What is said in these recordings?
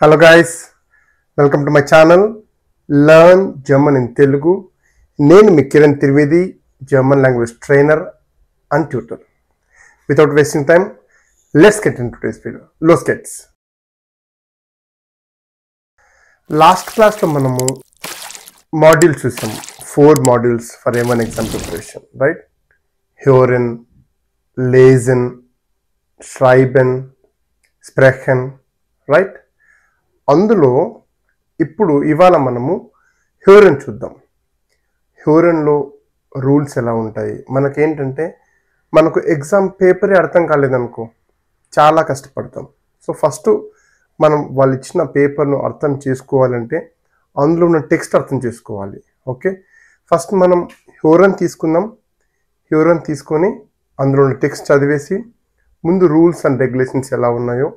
Hello guys, welcome to my channel Learn German in Telugu. నేను మీ Kiran Trivedi, German language trainer and tutor. Without wasting time, let's get into today's video. Los geht's. Last class లో మనము modules చూసాం. 4 modules for A1 exam preparation, right? Hören, lesen, schreiben, sprechen, right? అందులో ఇప్పుడు ఇవాళ మనము హ్యూరన్ చూద్దాం. హ్యూరన్లో rules ఎలా ఉంటాయి, మనకేంటంటే మనకు ఎగ్జామ్ పేపరే అర్థం కాలేదనుకో చాలా కష్టపడతాం. సో ఫస్ట్ మనం వాళ్ళు ఇచ్చిన పేపర్ను అర్థం చేసుకోవాలంటే అందులో ఉన్న టెక్స్ట్ అర్థం చేసుకోవాలి. ఓకే, ఫస్ట్ మనం హ్యూరన్ తీసుకుందాం. హ్యూరన్ తీసుకొని అందులో ఉన్న టెక్స్ట్ చదివేసి ముందు రూల్స్ అండ్ రెగ్యులేషన్స్ ఎలా ఉన్నాయో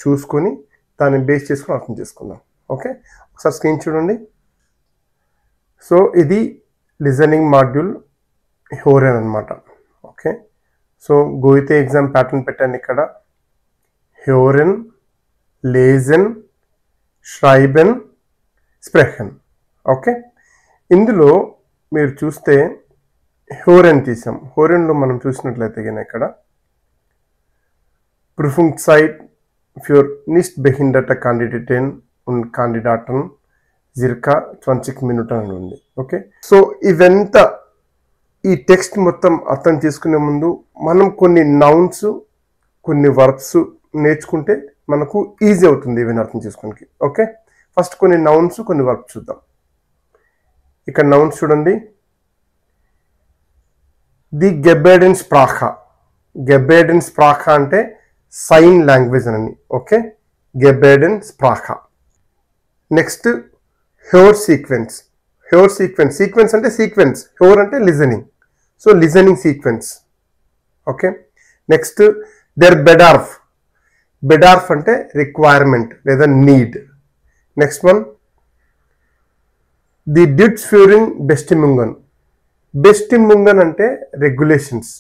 చూసుకొని దాన్ని బేస్ చేసుకొని అర్థం చేసుకుందాం. ఓకే, ఒకసారి స్క్రీన్ చూడండి. సో ఇది లిజనింగ్ మాడ్యూల్ హ్యూరన్ అనమాట. ఓకే, సో గోయితే ఎగ్జామ్ ప్యాటర్న్ పెట్టాను ఇక్కడ. హ్యూరన్, లేజన్, ష్రైబెన్, స్ప్రెహెన్. ఓకే, ఇందులో మీరు చూస్తే హ్యూరన్ తీసాం. హ్యూరన్లో మనం చూసినట్లయితే కానీ ఇక్కడ Prüfungszeit für nicht behinderte Kandidaten und Kandidaten circa 20 Minuten అని ఉంది. ఓకే, సో ఇవంతా ఈ టెక్స్ట్ మొత్తం అర్థం చేసుకునే ముందు మనం కొన్ని నౌన్స్ కొన్ని వర్బ్స్ నేర్చుకుంటే మనకు ఈజీ అవుతుంది ఇవన్నీ అర్థం చేసుకోవడానికి. ఓకే, ఫస్ట్ కొన్ని నౌన్స్ కొన్ని వర్బ్స్ చూద్దాం. ఇక్కడ నౌన్స్ చూడండి. ది గెబెర్డెన్ స్ప్రాఖ. గెబెర్డెన్ స్ప్రాఖ అంటే సైన్ లాంగ్వేజ్ అని. ఓకే, గెబెర్డెన్ స్ప్రాఖ. నెక్స్ట్ హ్యూర్ సీక్వెన్స్. హ్యూర్ సీక్వెన్స్, సీక్వెన్స్ అంటే సీక్వెన్స్, హ్యూర్ అంటే listening. So listening sequence. Okay, next దెర్ బెడార్ఫ్. బెడార్ఫ్ అంటే రిక్వైర్మెంట్ లేదా నీడ్. నెక్స్ట్ వన్ ది డిట్స్ ఫ్యూరింగ్ బెస్టిముంగన్. బెస్టిముంగన్ అంటే రెగ్యులేషన్స్.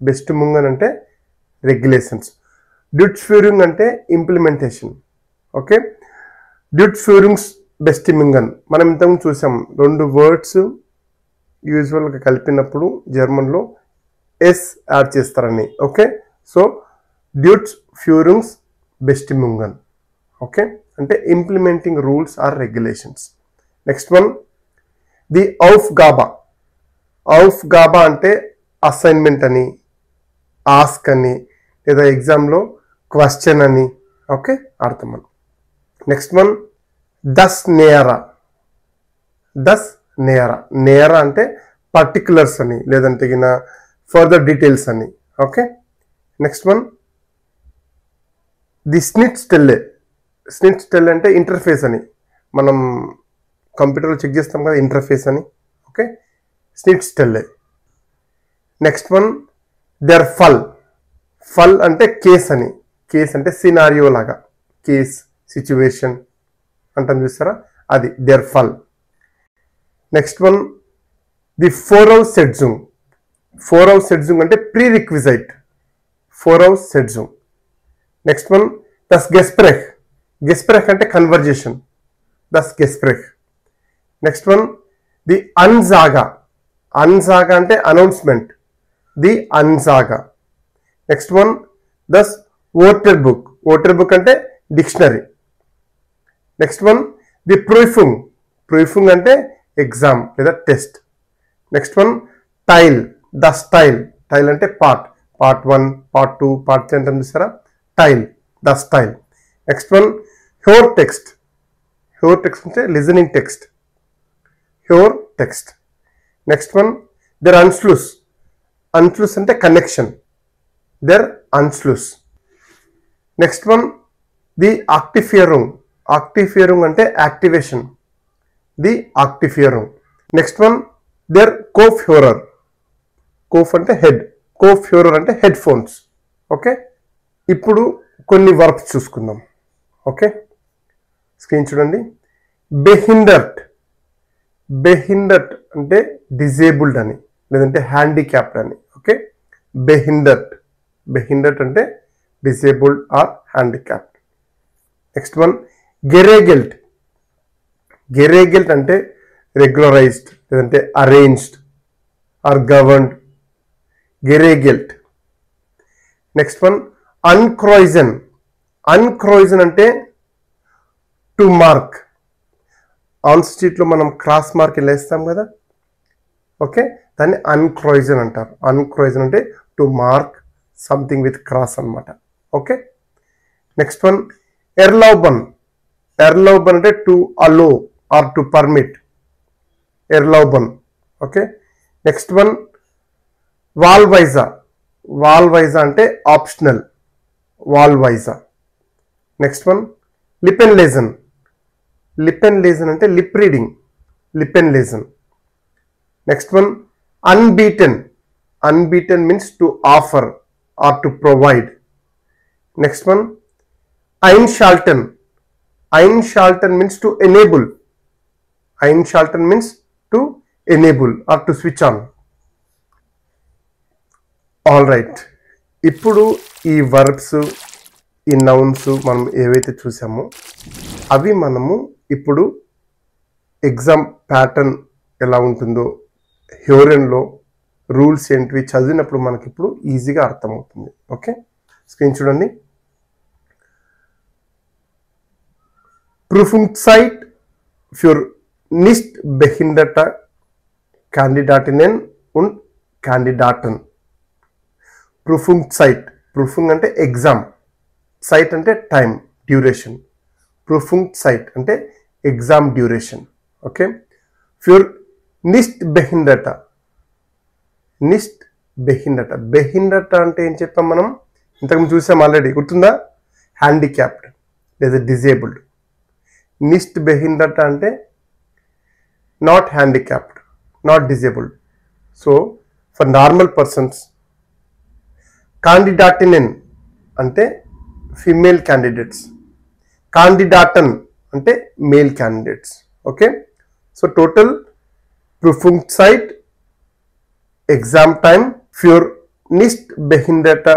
బెస్టిముంగన్ అంటే రెగ్యులేషన్స్. డ్యూట్స్ ఫ్యూరింగ్ అంటే ఇంప్లిమెంటేషన్. ఓకే, డ్యూట్స్ ఫ్యూరింగ్స్ బెస్టిమింగన్ మనం ఇంతకుముందు చూసాం. 2 వర్డ్స్ యూజువల్గా కలిపినప్పుడు జర్మన్లో ఎస్ యాడ్ చేస్తారని. ఓకే, సో డ్యూట్స్ ఫ్యూరింగ్స్ బెస్టిమింగన్. ఓకే, అంటే implementing rules or regulations. Next one the ఔఫ్ గాబా. ఔఫ్ గాబా అంటే అసైన్మెంట్ అని, ఆస్క్ అని, లేదా ఎగ్జామ్లో క్వశ్చన్ అని. ఓకే, అర్థం అని. నెక్స్ట్ వన్ దస్ నేరా. దస్ నేరా. నేరా అంటే పర్టికులర్స్ అని, లేదంటే ఫర్దర్ డీటెయిల్స్ అని. ఓకే, నెక్స్ట్ వన్ ది స్నిట్ స్టెల్లే. స్నిట్ స్టెల్లే అంటే ఇంటర్ఫేస్ అని. మనం కంప్యూటర్లో చెక్ చేస్తాం కదా, ఇంటర్ఫేస్ అని. ఓకే, స్నిట్ స్టెల్లే. నెక్స్ట్ వన్ దెర్ ఫల్. ఫల్ అంటే కేస్ అని. కేస్ అంటే సినారియో లాగా, కేస్ సిచ్యువేషన్ అంటాం చూస్తారా, అది దెర్ ఫల్. నెక్స్ట్ వన్ ది ఫోరౌస్ సెడ్జుంగ్. ఫోరౌస్ సెడ్జుంగ్ అంటే ప్రీ రిక్విజైట్. ఫోరౌస్ సెడ్జుంగ్. నెక్స్ట్ వన్ దస్ గెస్ప్రెహ్. గెస్ప్రెహ్ అంటే కన్వర్జేషన్, దస్ గెస్ప్రెహ్. నెక్స్ట్ వన్ ది అన్జాగా. అన్జాగా అంటే అనౌన్స్మెంట్, ది అన్జాగా. నెక్స్ట్ వన్ దస్ ఓటర్ బుక్. ఓటర్ బుక్ అంటే డిక్షనరీ. నెక్స్ట్ వన్ ది ప్రూఫింగ్. ప్రూఫింగ్ అంటే ఎగ్జామ్ లేదా టెస్ట్. నెక్స్ట్ వన్ టైల్. ద స్టైల్. టైల్ అంటే పార్ట్. పార్ట్ 1, పార్ట్ 2, పార్ట్ 3 అంటే చూస్తారా, టైల్, ద స్టైల్. నెక్స్ట్ వన్ హ్యూర్ టెక్స్ట్. హ్యూర్ టెక్స్ట్ అంటే లిజనింగ్ టెక్స్ట్, హ్యూర్ టెక్స్ట్. నెక్స్ట్ వన్ దెర్ అన్స్లూస్. అన్స్లూస్ అంటే కనెక్షన్, దెర్ అన్స్లూస్. నెక్స్ట్ వన్ ది ఆక్టిఫియరింగ్. ఆక్టిఫియరింగ్ అంటే యాక్టివేషన్, ది ఆక్టిఫియరింగ్. నెక్స్ట్ వన్ దెర్ కోఫ్యూరర్. కోఫ్ అంటే హెడ్, కోఫ్యూరర్ అంటే హెడ్ ఫోన్స్. ఓకే, ఇప్పుడు కొన్ని వర్బ్స్ చూసుకుందాం. ఓకే, స్క్రీన్ చూడండి. బెహిండర్ట్. బెహిండర్ట్ అంటే డిజేబుల్డ్ అని, లేదంటే హ్యాండిక్యాప్డ్ అని. ఓకే, బెహిండర్ట్. బెహిండర్ట్ అంటే disabled or handicapped. Next one geregelt. Geregelt అంటే regularized లేదంటే arranged or governed. Geregelt. Next one, unkreisen. Unkreisen అంటే to mark. ఆన్ స్ట్రీట్లో మనం క్రాస్ మార్క్ ఇలా వేస్తాం కదా, ఓకే, దాన్ని అన్క్రాయిజన్ అంటారు. అన్క్రాయిజన్ అంటే to mark something with cross అనమాట. ఓకే, నెక్స్ట్ వన్ ఎర్లౌబన్. ఎర్లౌబన్ అంటే to allow or to permit. ఎర్లౌబన్. ఓకే, నెక్స్ట్ వన్ వాల్వైజా. వాల్వైజా అంటే ఆప్షనల్. వాల్వైజా. నెక్స్ట్ వన్ లిపెన్లేజన్. లిపెన్లేజన్ అంటే లిప్ రీడింగ్. లిపెన్లేజన్. నెక్స్ట్ వన్ అన్బీటెన్. అన్బీటెన్ means to offer or to provide. Next one ఐన్షాల్టన్. ఐన్షాల్టన్ మీన్స్ టు ఎనేబుల్. ఐన్షాల్టన్ means to enable or to switch on. All right, ఇప్పుడు ఈ వర్బ్స్, ఈ నౌన్స్ మనం ఏవైతే చూసామో అవి మనము ఇప్పుడు ఎగ్జామ్ ప్యాటర్న్ ఎలా ఉంటుందో, హ్యూరెన్లో రూల్స్ ఏంటివి చదివినప్పుడు మనకి ఇప్పుడు ఈజీగా అర్థమవుతుంది. ఓకే, స్క్రీన్ చూడండి. Prüfungszeit für nicht behinderte Kandidatinnen und Kandidaten. Prüfungszeit. Prüfung అంటే ఎగ్జామ్, సైట్ అంటే టైం, డ్యూరేషన్. Prüfungszeit అంటే exam duration. Okay, für nicht behinderte. nicht behinderte. behinderte అంటే ఏం చెప్పాం మనం, ఇంతకుముందు చూసాం ఆల్రెడీ, గుర్తుందా? హ్యాండిక్యాప్డ్ లేదా డిజేబుల్డ్. nicht behinderte అంటే not handicapped, not disabled. So for normal persons. Kandidatinnen అంటే ఫిమేల్ క్యాండిడేట్స్. Kandidaten అంటే male candidates. Okay, so total Prüfungszeit, exam time für nicht behinderte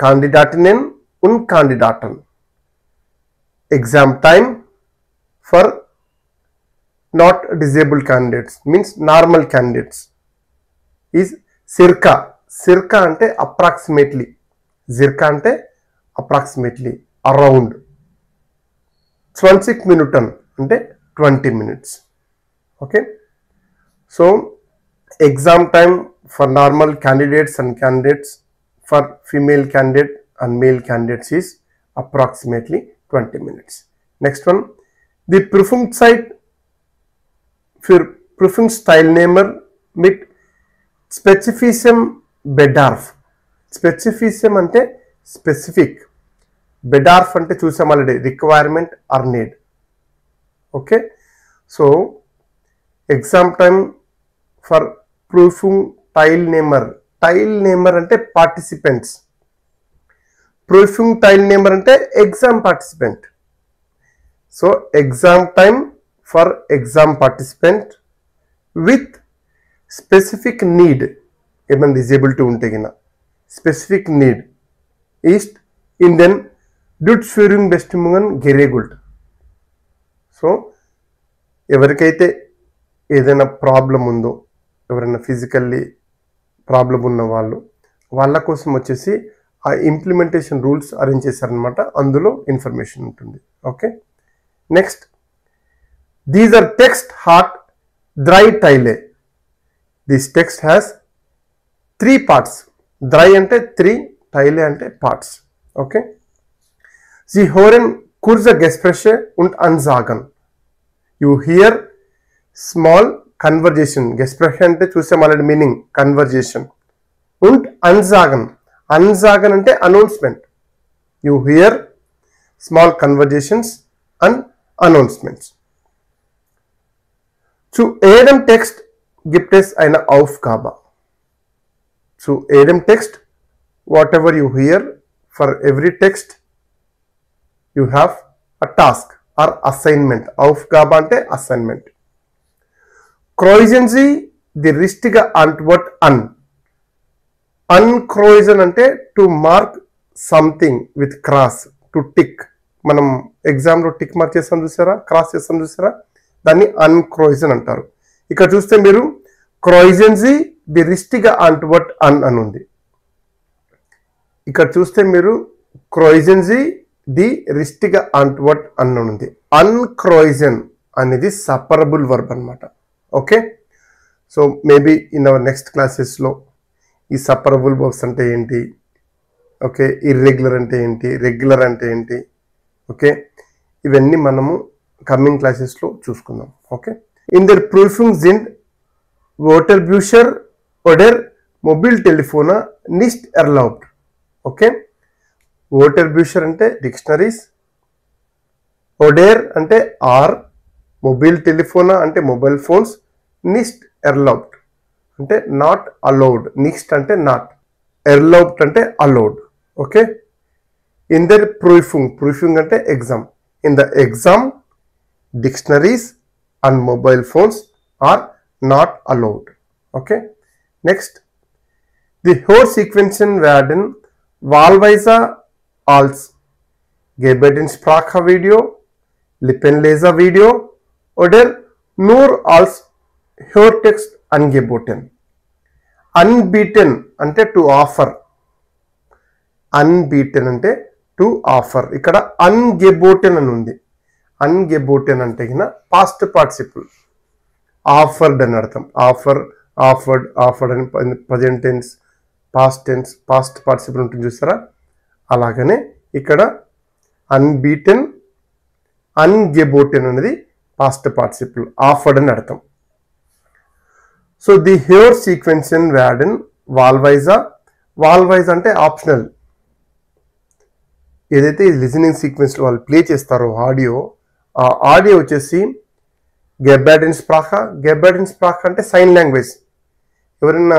Kandidatinnen und Kandidaten. Exam time for not disabled candidates means normal candidates is circa. Circa అంటే approximately. Circa అంటే approximately, around. 20 Minuten అంటే 20 minutes. Okay, so exam time for normal candidates and candidates, for female candidate and male candidates is approximately 20 minutes. Next one, the Prüfungszeit für Prüfungsteilnehmer mit spezifischem Bedarf. Specifischem అంటే specific, Bedarf అంటే చూసాం already, requirement or need. Okay, so exam time for Prüfungsteilnehmer. Teilnehmer అంటే participants. Prüfungsteilnehmer అంటే exam participant. So exam time for exam participant with specific need. ఏమైనా disability ఉంటే కింద specific need ఈస్ట్ ఇన్ దెన్ డ్యూట్స్ఫ్యూరింగ్ బెస్టిముగన్ గెరేగుల్ట్. సో ఎవరికైతే ఏదైనా ప్రాబ్లం ఉందో, ఎవరైనా ఫిజికల్లీ ప్రాబ్లం ఉన్న వాళ్ళ కోసం వచ్చేసి ఆ ఇంప్లిమెంటేషన్ రూల్స్ అరేంజ్ చేశారనమాట. అందులో ఇన్ఫర్మేషన్ ఉంటుంది. ఓకే, నెక్స్ట్, దీస్ ఆర్ టెక్స్ట్ హార్ట్ డ్రై టైలే. This text has 3 parts. డ్రై అంటే 3, టైలే అంటే parts. Okay, Sie hören kurze Gespräche und Ansagen. You hear small conversation. Gespräche అంటే చూసాం already meaning, conversation. Und Ansagen. Ansagen అంటే announcement. You hear small conversations and announcements. Zu jedem Text gibt es eine Aufgabe. Zu jedem Text, whatever you hear, for every text you have a task or assignment. Aufgabe అంటే assignment. Kreuzen Sie die richtige Antwort an. Unkreuzen అంటే to mark something with cross, to tick. మనం ఎగ్జామ్లో tick mark చేస్తాం చూసారా, cross చేస్తాం చూసారా, దాన్ని అన్క్రోయిజన్ అంటారు. ఇక్కడ చూస్తే మీరు క్రోయిజెన్సీ ది రిస్టిగా ఆంట్వర్ట్ అన్ అని ఉంది. ఇక్కడ చూస్తే మీరు క్రోయిజెన్సీ ది రిస్టిగా ఆంట్వర్ట్ అన్ అని ఉంది. అన్క్రోయిజన్ అనేది సపరబుల్ వర్బ్ అనమాట. Okay, so maybe in our next క్లాసెస్లో ఈ సపరబుల్ వర్బ్స్ అంటే ఏంటి, ఓకే, ఇర్రెగ్యులర్ అంటే ఏంటి, రెగ్యులర్ అంటే ఏంటి, ఓకే, ఇవన్నీ మనము కమింగ్ క్లాసెస్లో చూసుకుందాం. ఓకే, ఇన్ దర్ ప్రూఫింగ్ జిండ్ వోటర్బ్యూషర్ ఒడెర్ మొబైల్ టెలిఫోనా నిస్ట్ ఎర్లౌబ్డ్. ఓకే, వోటర్బ్యూషర్ అంటే డిక్షనరీస్, ఒడేర్ అంటే ఆర్, మొబైల్ టెలిఫోనా అంటే మొబైల్ ఫోన్స్, నిస్ట్ ఎర్లౌబ్డ్ అంటే నాట్ అలౌడ్, నిస్ట్ అంటే నాట్, ఎర్లౌబ్డ్ అంటే అలౌడ్. ఓకే, ఇన్ దర్ ప్రూఫింగ్, ప్రూఫింగ్ అంటే exam, in the exam dictionaries and mobile phones are not allowed. Okay, next, the Hörsequenzen werden wahlweise als Gebärdensprache-Video, Lippenleser-Video oder nur als Hörtext angeboten. Unbeaten ante to offer, unbeaten ante to offer. ikkada ungeboten అని ఉంది. ungeboten అంటే past participle, offered అని అర్థం. Offer, offered, offered అని present tense, past tense, past participle ఉంటుంది చూస్తారా, అలాగనే ఇక్కడ అన్బీటెన్, అన్గెబోటెన్ అనేది పాస్ట్ పార్టిసిపుల్, ఆఫర్డ్ అని అర్థం. సో ది హెయిర్ సీక్వెన్షన్ వ్యాడెన్ వాల్వైజా, వాల్వైజ్ అంటే ఆప్షనల్. ఏదైతే లిజనింగ్ సీక్వెన్స్లో వాళ్ళు ప్లే చేస్తారో ఆడియో, ఆ ఆడియో వచ్చేసి Gebärdensprache, Gebärdensprache అంటే సైన్ లాంగ్వేజ్. ఎవరైనా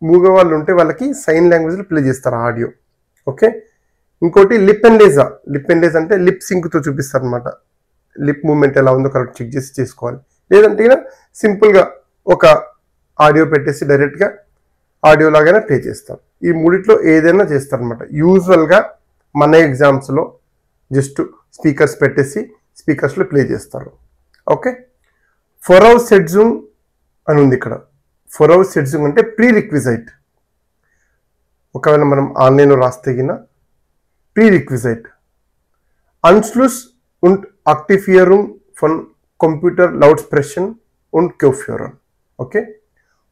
మూగ వాళ్ళు ఉంటే వాళ్ళకి సైన్ లాంగ్వేజ్లో ప్లే చేస్తారు ఆడియో. ఓకే, ఇంకోటి లిప్ అండ్ లేజా, లిప్ అండ్ లేజా అంటే లిప్ సింక్తో చూపిస్తారు అనమాట. లిప్ మూమెంట్ ఎలా ఉందో కరెక్ట్ చెక్ చేసి చేసుకోవాలి. లేదంటే సింపుల్గా ఒక ఆడియో పెట్టేసి డైరెక్ట్గా ఆడియో లాగానే ప్లే చేస్తారు. ఈ మూడిట్లో ఏదైనా చేస్తారనమాట. యూజువల్గా మన ఎగ్జామ్స్లో జస్ట్ స్పీకర్స్ పెట్టేసి స్పీకర్స్లో ప్లే చేస్తారు. ఓకే, ఫొరౌసెడ్జుంగ్ అని ఉంది ఇక్కడ. ఫొరౌసెడ్జుంగ్ అంటే ప్రీ రిక్విజైట్. ఒకవేళ మనం ఆన్లైన్లో రాస్తే ప్రీ రిక్విజైట్. అన్స్లుస్ und Aktivierung von Computer Lautsprechen und Kopfhörern. Okay,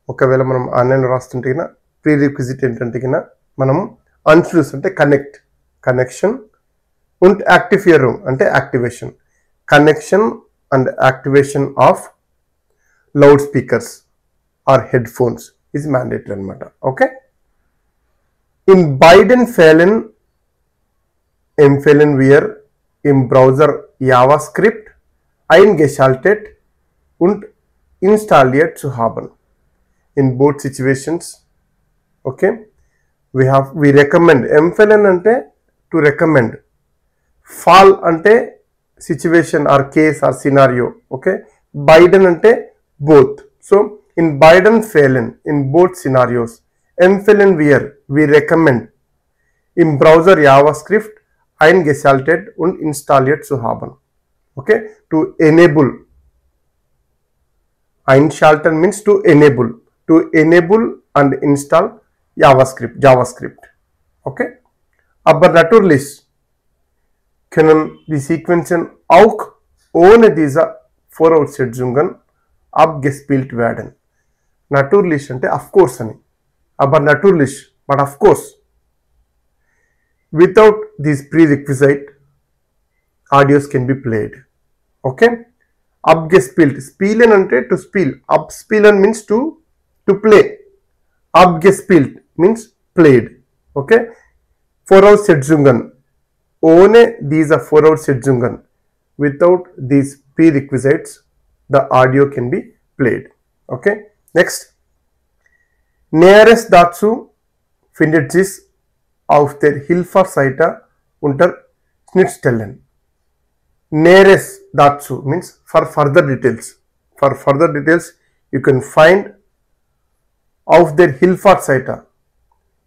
ఒకవేళ మనం ఆన్లైన్లో రాస్తుంటే ప్రీ రిక్విజిట్ ఏంటంటే మనము అన్స్లూస్ అంటే కనెక్ట్, కనెక్షన్, und Aktivierung అంటే activation, connection and activation of loudspeakers or headphones is mandatory anamata. Okay, in beiden Fällen empfehlen wir im Browser JavaScript eingeschaltet und installiert zu haben. In both situations, okay, we recommend. empfehlen ante to recommend, fall ante situation or case or scenario. Okay, beiden ante both. So in beiden Fällen, in both scenarios, empfehlen wir, we recommend im Browser JavaScript eingeschaltet und installiert zu haben. Okay, to enable, einschalten means to enable and install JavaScript. Okay, aber natürlich können die Sequenzen auch ohne diese Voraussetzungen abgespielt werden. Natürlich అంటే of course అని, aber natürlich, but of course, without this prerequisite audios can be played. Okay, abgespielt, spielen అంటే to spiel, abspielen means to play, abgespielt means played. Okay, Voraussetzungen ohne diese Voraussetzungen, without these prerequisites, the audio can be played. Okay, next, Näheres dazu findet sich auf der Hilferseite unter Schnittstellen. Näheres dazu means for further details. For further details, you can find auf der Hilferseite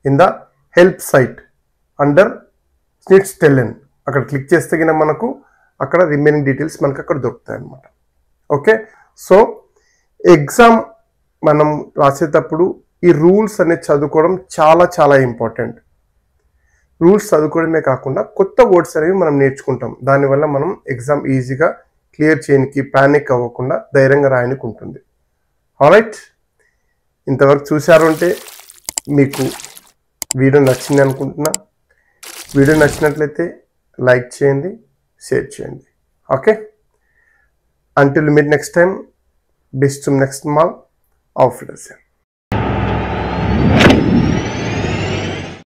in the help site under Schnittstellen. అక్కడ click చేస్తే గిన మనకు అక్కడ remaining details మనకు అక్కడ దొరుకుతాయి అన్నమాట. Okay, so exam మనం రాసేటప్పుడు ఈ రూల్స్ అనేది చదువుకోవడం చాలా చాలా ఇంపార్టెంట్. రూల్స్ చదువుకోవడమే కాకుండా కొత్త వర్డ్స్ అనేవి మనం నేర్చుకుంటాం. దానివల్ల మనం ఎగ్జామ్ ఈజీగా క్లియర్ చేయడానికి, ప్యానిక్ అవ్వకుండా ధైర్యంగా రాయడానికి ఉంటుంది. ఆల్రైట్, ఇంతవరకు చూశారు అంటే మీకు వీడియో నచ్చింది అనుకుంటున్నా. వీడియో నచ్చినట్లయితే లైక్ చేయండి, షేర్ చేయండి. Okay, until we meet next time, bis zum nächsten Mal, auf Wiedersehen.